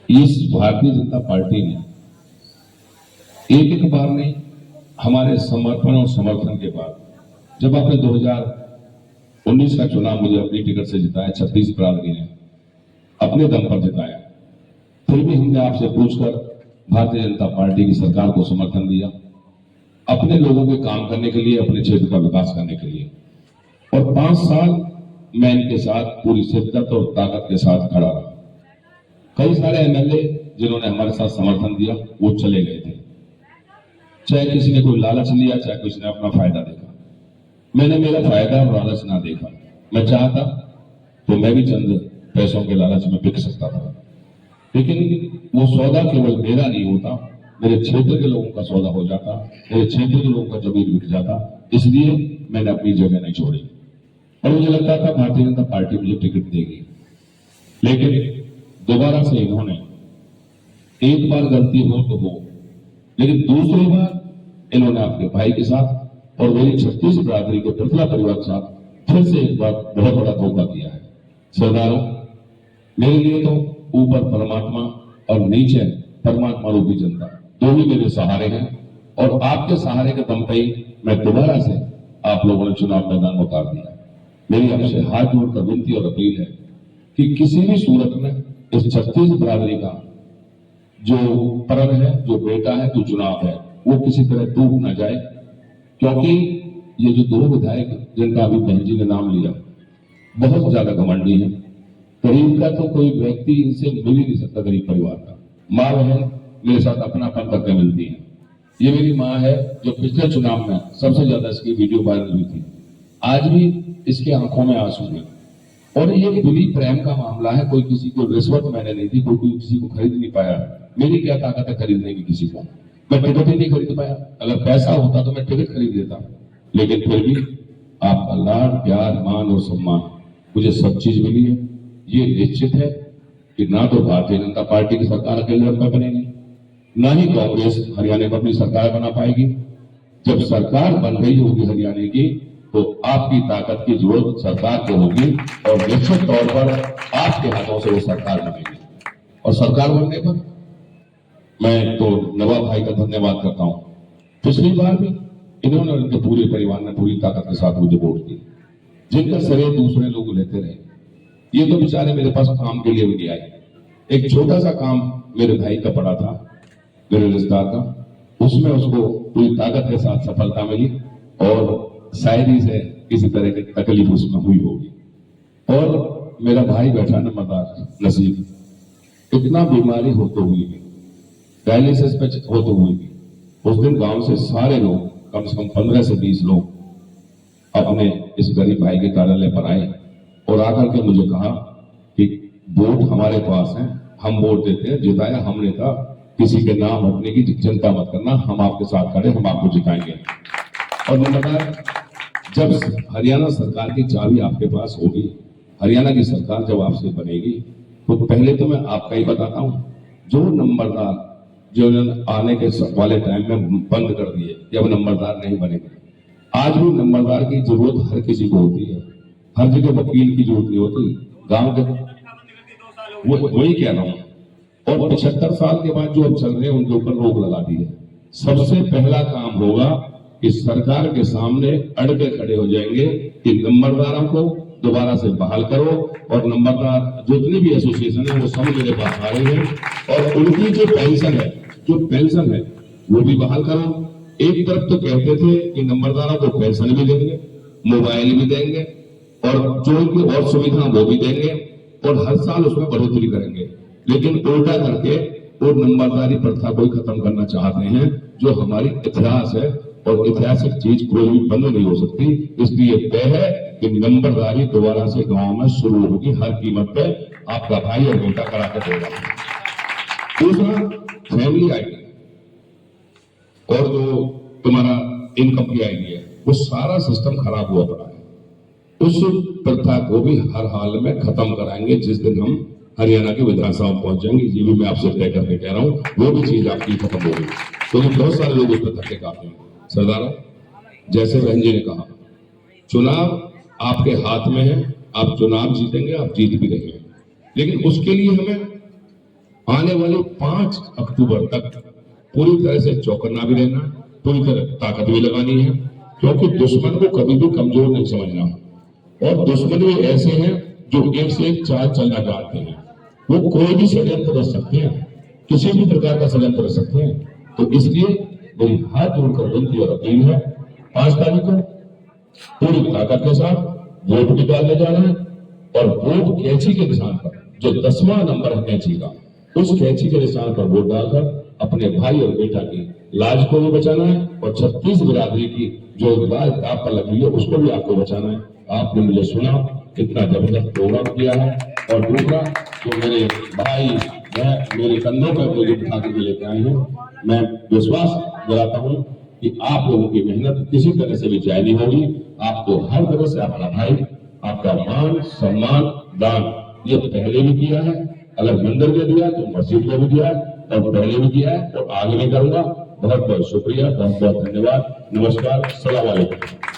इस भारतीय जनता पार्टी ने एक एक बार नहीं, हमारे समर्पण और समर्थन के बाद, जब आपने 2019 का चुनाव मुझे अपनी टिकट से जिताया, 36 बरादरी ने अपने दम पर जिताया, फिर भी हमने आपसे पूछकर भारतीय जनता पार्टी की सरकार को समर्थन दिया, अपने लोगों के काम करने के लिए, अपने क्षेत्र का विकास करने के लिए। और 5 साल मैं इनके साथ पूरी शिद्दत और ताकत के साथ खड़ा रहा। कई सारे एमएलए जिन्होंने हमारे साथ समर्थन दिया वो चले गए थे, चाहे किसी ने कोई लालच लिया, चाहे किसी ने अपना फायदा देखा। मैंने मेरा फायदा और लालच ना देखा। मैं चाहता तो मैं भी चंद पैसों के लालच में बिक सकता था, लेकिन वो सौदा केवल मेरा नहीं होता, मेरे क्षेत्र के लोगों का सौदा हो जाता, मेरे क्षेत्र के लोगों का जमीन बिक जाता। इसलिए मैंने अपनी जगह नहीं छोड़ी और मुझे लगता था भारतीय जनता पार्टी मुझे टिकट देगी। लेकिन दोबारा से इन्होंने, एक बार गलती हो तो हो, लेकिन दूसरी बार इन्होंने आपके भाई के साथ और मेरी 36 बरादरी के पृथला परिवार के साथ फिर से एक बार बहुत बड़ा धोखा किया है। सरदारों, मेरे लिए तो ऊपर परमात्मा और नीचे परमात्मा रूपी जनता, दो ही मेरे सहारे हैं और आपके सहारे के दम पे ही मैं दोबारा से आप लोगों ने चुनाव मैदान में उतार दिया। मेरी आपसे हाथ जोड़कर विनती और अपील है कि किसी भी सूरत में इस 36 बरादरी का जो पर्व है, जो बेटा है, जो चुनाव है, वो किसी तरह टूट न जाए, क्योंकि ये जो 2 विधायक जिनका अभी बहन जी ने नाम लिया, बहुत ज्यादा घमंडी है। गरीब का तो कोई व्यक्ति इनसे मिल ही नहीं सकता, गरीब परिवार का। माँ बहन मेरे साथ अपनापन करके मिलती है। ये मेरी माँ है जो पिछले चुनाव में सबसे ज्यादा इसकी वीडियो वायरल हुई थी। आज भी इसके आंखों में आंसू है और ये दिली प्रेम का मामला है। कोई किसी को रिश्वत मैंने नहीं दी, कोई किसी को खरीद नहीं पाया। मेरी क्या ताकत है खरीदने की किसी को? मैं टिकट ही नहीं खरीद पाया। अगर पैसा होता तो मैं टिकट खरीद लेता, लेकिन फिर भी आपका लाड, प्यार, मान और सम्मान मुझे सब चीज मिली है। ये निश्चित है कि ना तो भारतीय जनता पार्टी की सरकार अकेले में बनेगी, ना ही कांग्रेस हरियाणा में अपनी सरकार बना पाएगी। जब सरकार बन रही होगी हरियाणा की, तो आपकी ताकत की जरूरत सरकार को होगी और निश्चित तौर पर आपके हाथों से वो सरकार बनेगी। और सरकार बनने पर मैं तो नवाब भाई का धन्यवाद करता हूं। पिछली बार भी इन्होंने, उनके पूरे परिवार ने पूरी ताकत के साथ मुझे वोट दी, जिनका श्रेय दूसरे लोग लेते रहे। ये तो बेचारे मेरे पास काम के लिए भी नहीं आए। एक छोटा सा काम मेरे भाई का पड़ा था, मेरे रिश्तेदार का, उसमें उसको पूरी ताकत के साथ सफलता मिली और शायरी से किसी तरह की तकलीफ उसमें हुई होगी। और मेरा भाई बैठा नंबरदार नसीब, इतना बीमारी होते हुए भी, डायलिसिस पे होते हुए भी, उस दिन गांव से सारे लोग, कम से कम 15 से 20 लोग अपने इस गरीब भाई के कार्यालय पर आए और आकर के मुझे कहा कि वोट हमारे पास है, हम वोट देते हैं, जिताया हमने था, किसी के नाम हटने की चिंता मत करना, हम आपके साथ खड़े, हम आपको जिताएंगे। और मैंने कहा, जब हरियाणा सरकार की चाबी आपके पास होगी, हरियाणा की सरकार जब आपसे बनेगी, तो पहले तो मैं आपका ही बताता हूं, जो नंबरदार जो आने के वाले टाइम में बंद कर दिए कि अब नंबरदार नहीं बनेंगे, आज भी नंबरदार की जरूरत हर किसी को होती है। हर जगह वकील की जरूरत नहीं होती। गांव के वही कह रहा हूं। और 75 साल के बाद जो अब चल रहे हैं उनके ऊपर रोक लगा दी है। सबसे पहला काम होगा कि सरकार के सामने अड़ के खड़े हो जाएंगे कि नंबरदारों को दोबारा से बहाल करो, और नंबरदार जितनी भी एसोसिएशन है वो सब मेरे पास आ रही है और उनकी जो पेंशन है वो भी बहाल करो। एक तरफ तो कहते थे कि नंबरदारों को पेंशन भी देंगे, मोबाइल भी देंगे और जो उनकी और सुविधा वो भी देंगे और हर साल उसमें बढ़ोतरी करेंगे, लेकिन उल्टा करके वो नंबरदारी प्रथा को खत्म करना चाहते हैं, जो हमारी इतिहास है और ऐतिहासिक चीज कोई भी बंद नहीं हो सकती। इसलिए तय है कि नंबरदारी दोबारा से गांव में शुरू होगी, हर कीमत पे आपका भाई और बेटा करा के देगा। दूसरा, फैमिली आईडी और जो तुम्हारा इनकम की आईडी है, वो सारा सिस्टम खराब हुआ पड़ा है। उस प्रथा को भी हर हाल में खत्म कराएंगे जिस दिन हम हरियाणा के विधानसभा में पहुंच जाएंगे। ये भी मैं आपसे तय करके कह रहा हूं, वो भी चीज आपकी खत्म होगी, क्योंकि बहुत सारे लोग उस पर धक्के खाते हैं। सरदारों, जैसे बहन जी ने कहा, चुनाव आपके हाथ में है, आप चुनाव जीतेंगे, आप जीत भी रहे हैं, लेकिन उसके लिए हमें आने वाली 5 अक्टूबर तक पूरी तरह से चौकन्ना भी रहना, पूरी तरह ताकत भी लगानी है, क्योंकि दुश्मन को कभी भी कमजोर नहीं समझना। और दुश्मन भी ऐसे हैं जो एक से एक चाल चलना जानते हैं, वो कोई भी षड्यंत्र रच सकते हैं, किसी भी प्रकार का षड्यंत्र रच सकते हैं। तो इसलिए मेरी हाथ जोड़कर विनती और अपील है, 5 तारीख को पूरी ताकत के साथ वोट भी डालने जाना है, और वोट कैंची के निशान पर, जो 10वां नंबर है कैंची का, उस कैंची के निशान पर वोट डालकर अपने भाई और बेटा की लाज को भी बचाना है, और 36 बिरादरी की जो लाज दांव पर लगी है उसको भी आपको बचाना है। आपने मुझे सुना, कितना जबरदस्त प्रोग्राम किया है। और दूसरा, जो मेरे भाई मेरे कंधों पर मुझे उठा के लेके आए हैं, मैं विश्वास दिलाता हूं कि आप लोगों की मेहनत किसी तरह से भी जाय नहीं होगी। आपको हर तरह से अपना भाई, आपका मान सम्मान दान ये पहले भी किया है, अगर मंदिर में दिया तो मस्जिद में भी दिया है, और पहले भी किया है और आगे भी करूंगा। बहुत बहुत शुक्रिया, बहुत बहुत धन्यवाद, नमस्कार, सलाम वालेकुम।